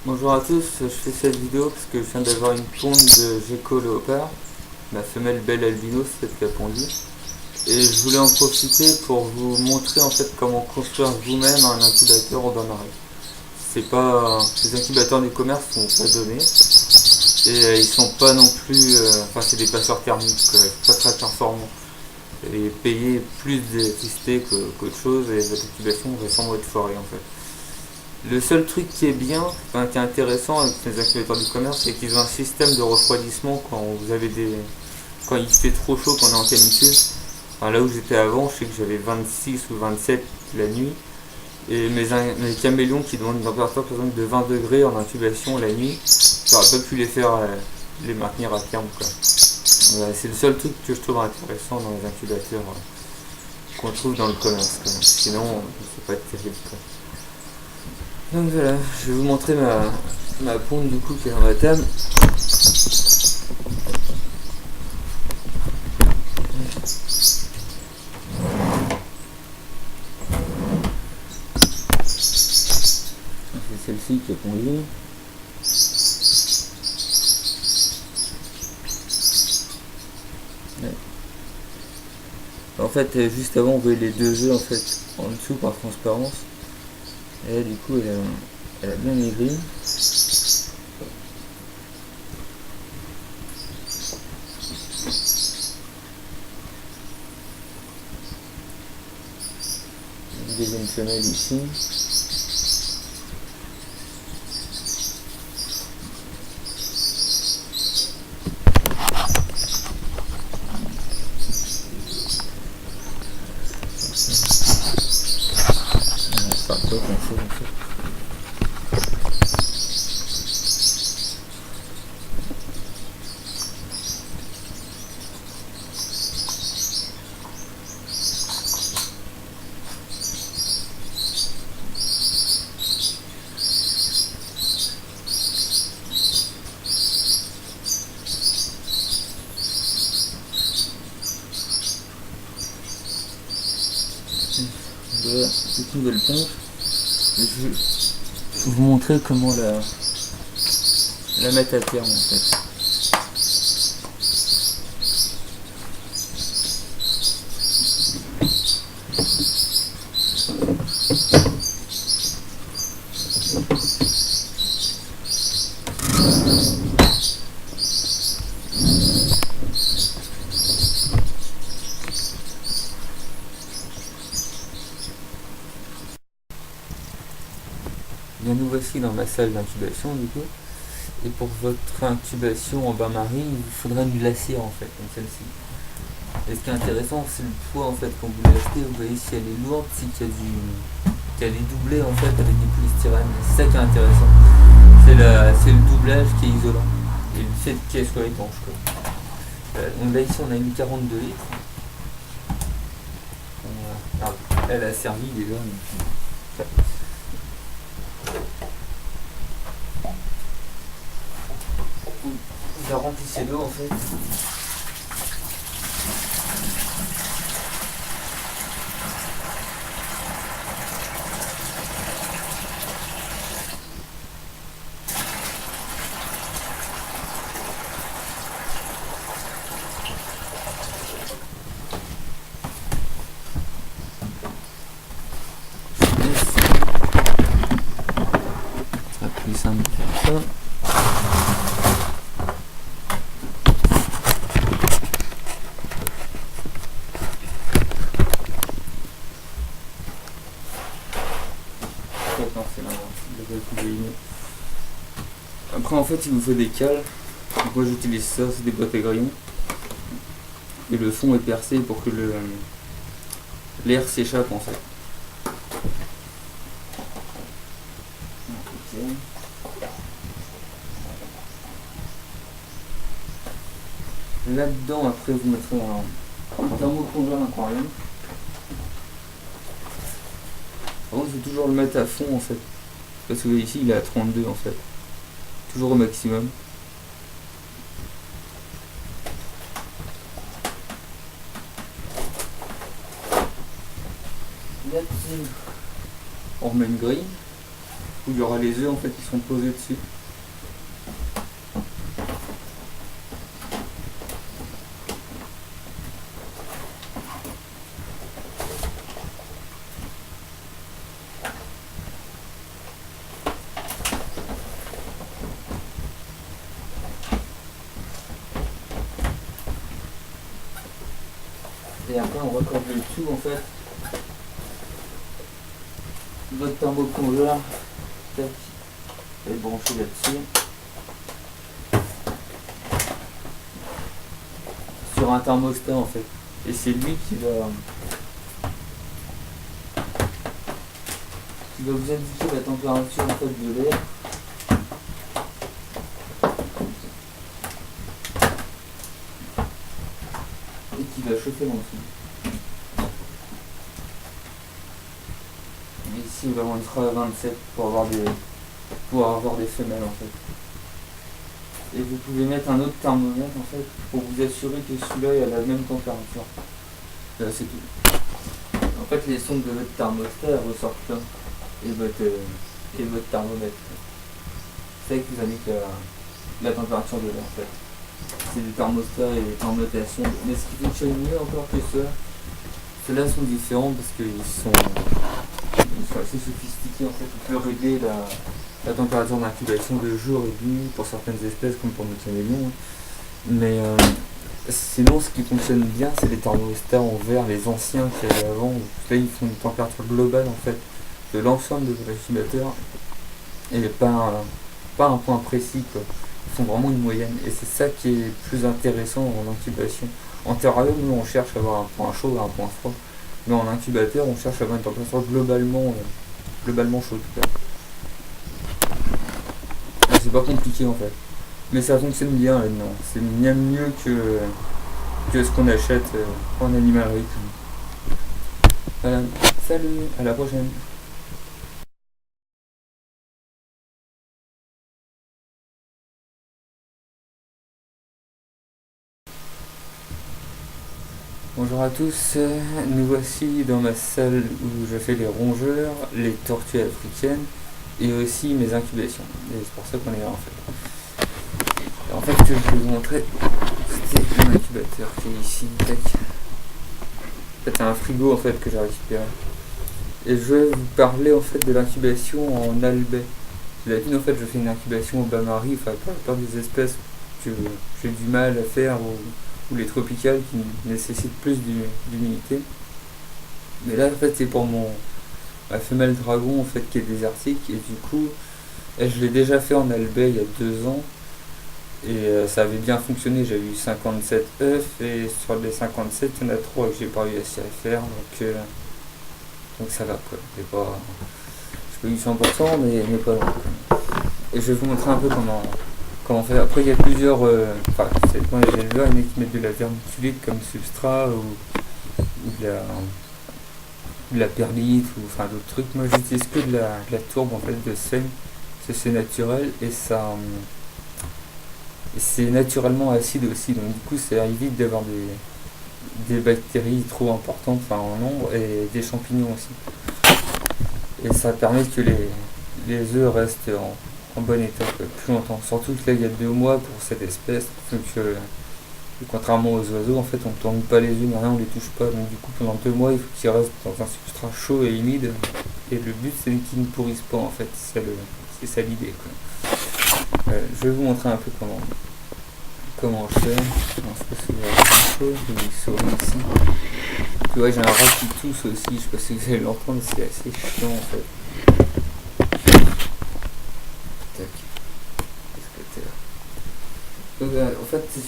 Bonjour à tous, je fais cette vidéo parce que je viens d'avoir une ponde de gecko léopard, ma femelle belle albino, c'est celle qui a pondu. Et je voulais en profiter pour vous montrer en fait comment construire vous-même un incubateur au bain-marie. C'est pas, les incubateurs du commerce sont pas donnés et ils sont pas non plus, enfin c'est des passeurs thermiques, pas très performants. Et payer plus d'électricité qu'autre chose et votre incubation va sûrement être foirée en fait. Le seul truc qui est bien, enfin, qui est intéressant avec les incubateurs du commerce, c'est qu'ils ont un système de refroidissement quand il fait trop chaud, quand on est en canicule. Enfin, là où j'étais avant, je sais que j'avais 26 ou 27 la nuit. Et mes caméléons qui demandent une température par exemple de 20 degrés en incubation la nuit, j'aurais pas pu les maintenir à terme, quoi. Voilà, c'est le seul truc que je trouve intéressant dans les incubateurs qu'on trouve dans le commerce, quoi. Sinon, c'est pas terrible, quoi. Donc voilà, je vais vous montrer ma ponte du coup qui est dans la table. C'est celle-ci qui est pondue. Ouais. En fait, juste avant, on voyait les deux œufs en fait en dessous par transparence. Et là, du coup, elle a bien maigri. Une deuxième femelle ici. Pas grand chose en fait. Voilà, cette nouvelle ponte. Je vais vous montrer comment la mettre à terme en fait. Bien, nous voici dans ma salle d'incubation du coup. Et pour votre incubation en bain-marie, il vous faudra une glacière en fait, comme celle-ci. Et ce qui est intéressant, c'est le poids en fait quand vous l'achetez. Vous voyez si elle est lourde, si qu'elle est doublée en fait avec du polystyrène. C'est ça qui est intéressant. C'est le doublage qui est isolant. Et le fait qu'elle soit étanche, quoi. Donc là ici on a mis 42 litres. Elle a servi déjà. Donc, vous la remplissez d'eau en fait. Ce sera plus simple de faire ça. Non, c'est l'inverse. Après en fait il vous faut des cales. Donc moi j'utilise ça, c'est des boîtes à grillons. Et le fond est percé pour que l'air s'échappe en fait. Okay. Là-dedans après vous mettrez un thermoplongeur aquarium. Par contre il faut toujours le mettre à fond en fait. Parce que vous voyez ici il est à 32 en fait. Toujours au maximum. Là-dessus, on remet une grille. où il y aura les œufs en fait qui seront posés dessus. Et après on raccorde le tout en fait. Votre thermocongèle est branché là-dessus. Sur un thermostat en fait. Et c'est lui qui va vous indiquer la température en fait de l'air. Et qui va chauffer l'ensemble. Ici vraiment il sera à 27 pour avoir des femelles en fait. Et vous pouvez mettre un autre thermomètre en fait pour vous assurer que celui-là est à la même température. Là c'est tout. En fait les sondes de votre thermostat ressortent là. Et votre thermomètre. C'est ça qui vous indique la température de l'air en fait. C'est des thermostats et des thermostations. Mais ce qui fonctionne mieux encore que ça, ceux-là sont différents parce qu'ils sont assez sophistiqués en fait. On peut régler la température d'incubation de jour et de nuit pour certaines espèces comme pour nos caméléons. Mais sinon ce qui fonctionne bien c'est les thermostats en verre, les anciens qu'il y avait avant. Là ils font une température globale en fait de l'ensemble de l'incubateur et pas un point précis quoi. Ils font vraiment une moyenne et c'est ça qui est plus intéressant en incubation. En terrarium nous on cherche à avoir un point chaud et un point froid. Mais en incubateur, on cherche à avoir une température globalement chaude. C'est pas compliqué en fait. Mais ça fonctionne bien là-dedans. C'est bien mieux que ce qu'on achète en animalerie. Voilà. Salut, à la prochaine. Bonjour à tous, nous voici dans ma salle où je fais les rongeurs, les tortues africaines et aussi mes incubations. Et c'est pour ça qu'on est là en fait. En fait, ce que je vais vous montrer, c'est mon incubateur qui est ici. Tac. En fait, c'est un frigo en fait que j'ai récupéré. Et je vais vous parler en fait de l'incubation en albais. D'habitude en fait, je fais une incubation au bain-marie, enfin pour la plupart des espèces que j'ai du mal à faire ou les tropicales qui nécessitent plus d'humidité. Mais là en fait c'est pour ma femelle dragon en fait qui est désertique et du coup je l'ai déjà fait en albais il y a 2 ans et ça avait bien fonctionné. J'ai eu 57 œufs et sur les 57 il y en a 3 que j'ai pas réussi à faire donc ça va quoi. Je pas eu 100% mais pas loin. Et je vais vous montrer un peu comment faire. Après il y a plusieurs c'est moi les éleveurs il y en a qui mettent de la vermiculite comme substrat ou de la perlite ou enfin d'autres trucs. Moi j'utilise que de la tourbe en fait de seigle. C'est naturel et c'est naturellement acide aussi, donc du coup ça évite d'avoir des bactéries trop importantes en nombre et des champignons aussi. Et ça permet que les œufs restent en bon état plus longtemps. Surtout que là il y a 2 mois pour cette espèce, donc contrairement aux oiseaux en fait on ne tourne pas les œufs, on les touche pas, donc du coup pendant 2 mois il faut qu'ils restent dans un substrat chaud et humide et le but c'est qu'ils ne pourrissent pas en fait, c'est ça l'idée quoi. Je vais vous montrer un peu comment je fais. Non, c'est pas si j'ai une souris ici. Puis ouais, j'ai un rat qui tousse aussi, je sais pas si vous allez l'entendre, c'est assez chiant en fait. Tac. Donc, en fait c'est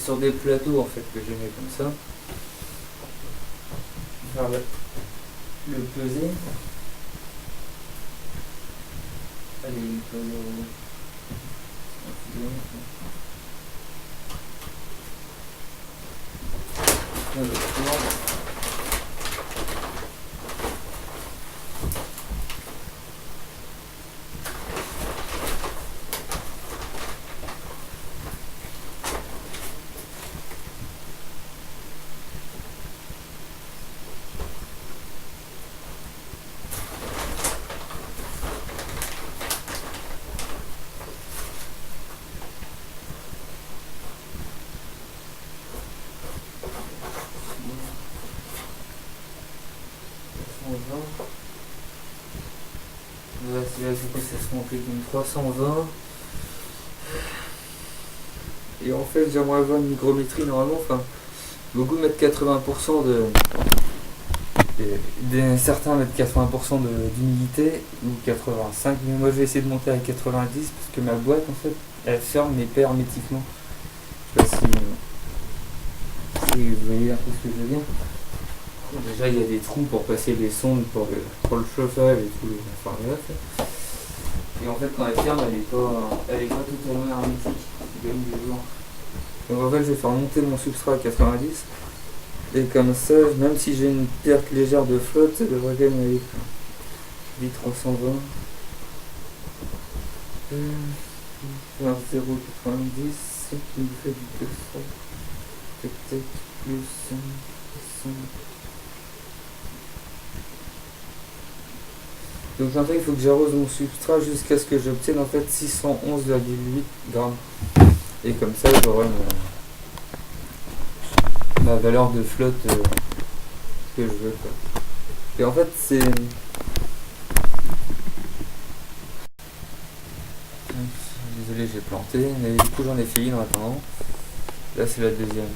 sur des plateaux en fait que je mets comme ça. Faire le peser. Allez, il peut du coup ça se remplit d'une 320. Et en fait j'aimerais avoir une hygrométrie normalement, enfin beaucoup mettent 80% certains mettent 80% d'humidité ou 85, mais moi je vais essayer de monter à 90 parce que ma boîte en fait elle ferme mais pas hermétiquement. Je sais pas si vous voyez un peu ce que je veux dire. Déjà il y a des trous pour passer les sondes pour le chauffage et tout, enfin bref. Et en fait quand elle ferme elle est pas totalement hermétique, c'est comme des jours. Donc en fait je vais faire monter mon substrat à 90 et comme ça même si j'ai une perte légère de flotte ça devrait quand même aller. Je dis 320 0,90 qui me fait du 200 peut-être plus 100. Donc en fait il faut que j'arrose mon substrat jusqu'à ce que j'obtienne en fait 611,8 grammes. Et comme ça j'aurai ma valeur de flotte que je veux quoi. Et en fait c'est... Désolé j'ai planté, mais du coup j'en ai fait une en attendant. Là c'est la deuxième.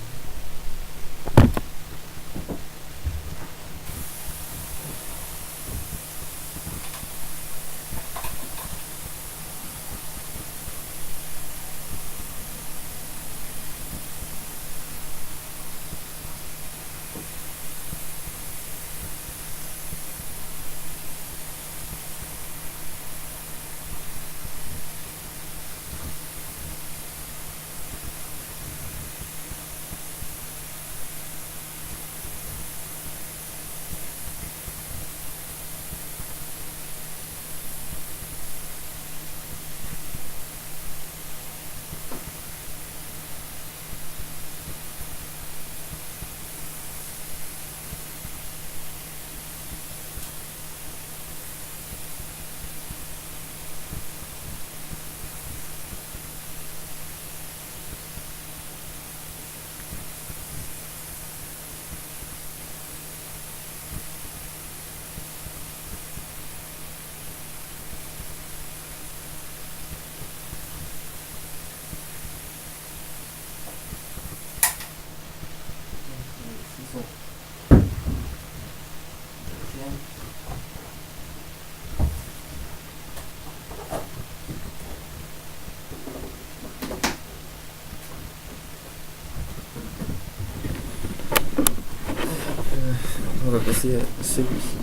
On va passer à celui-ci.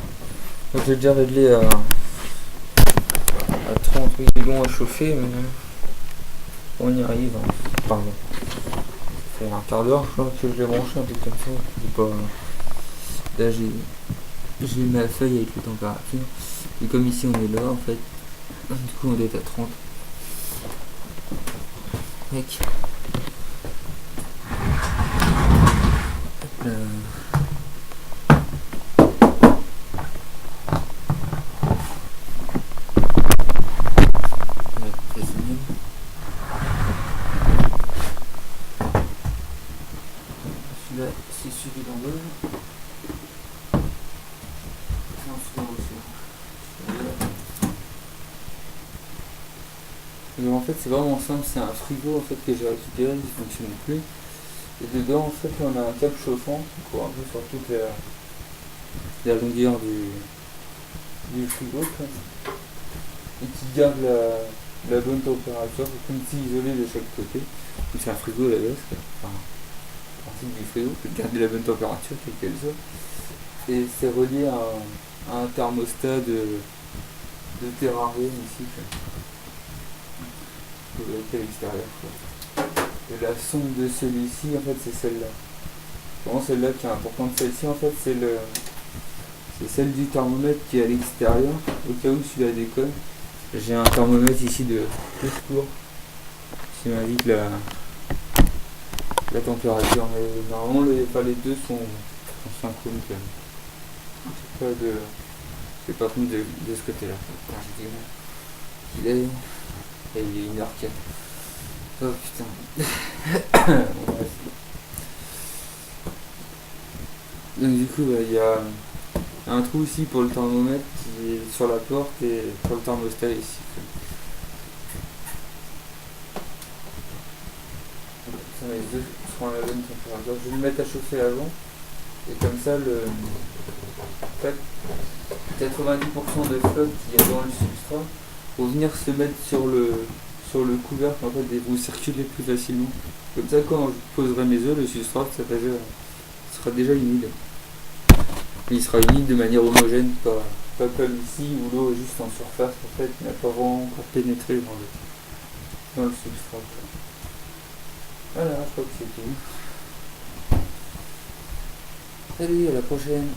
Donc j'ai déjà réglé à 38 secondes à chauffer, mais on y arrive. Hein. Pardon. Ça fait un quart d'heure, je crois que je l'ai branché, un truc comme ça. Là j'ai ma feuille avec les températures. Et comme ici on est là en fait, du coup on est à 30. Mec. Hop là. Celui-là, c'est celui d'en bas. Et en fait c'est vraiment simple, c'est un frigo en fait que j'ai récupéré, il ne fonctionne plus. Et dedans en fait on a un câble chauffant qui court un peu sur toute la longueur du frigo quoi. Et qui garde la bonne température, comme si isolé de chaque côté. Donc c'est un frigo à la base, enfin partie du frigo qui garde la bonne température quelle qu'elle soit. Et c'est relié à un thermostat de terrarium ici. À l'extérieur. Et la sonde de celui-ci, en fait, c'est celle-là. Vraiment celle-là qui est importante. Celle-ci, en fait, c'est celle du thermomètre qui est à l'extérieur. Au cas où celui-là déconne. J'ai un thermomètre ici de secours qui m'indique la température. Mais normalement, les deux sont synchrones quand même. C'est pas compte de ce côté-là. Il est. Et il est 1h04. Oh putain. Donc du coup il y a un trou ici pour le thermomètre sur la porte et sur le thermostat ici. Ça, mes œufs seront à la bonne température. Je vais le mettre à chauffer avant. Et comme ça, en fait, 90% de flotte qu'il y a dans le substrat vont venir se mettre sur le couvercle, en fait, et vont circuler plus facilement. Comme ça, quand je poserai mes œufs, le substrat sera déjà humide. Il sera humide de manière homogène, pas comme ici où l'eau est juste en surface, en fait, il n'a pas vraiment encore pénétré dans le substrat. Voilà, je crois que c'est tout. Salut, à la prochaine.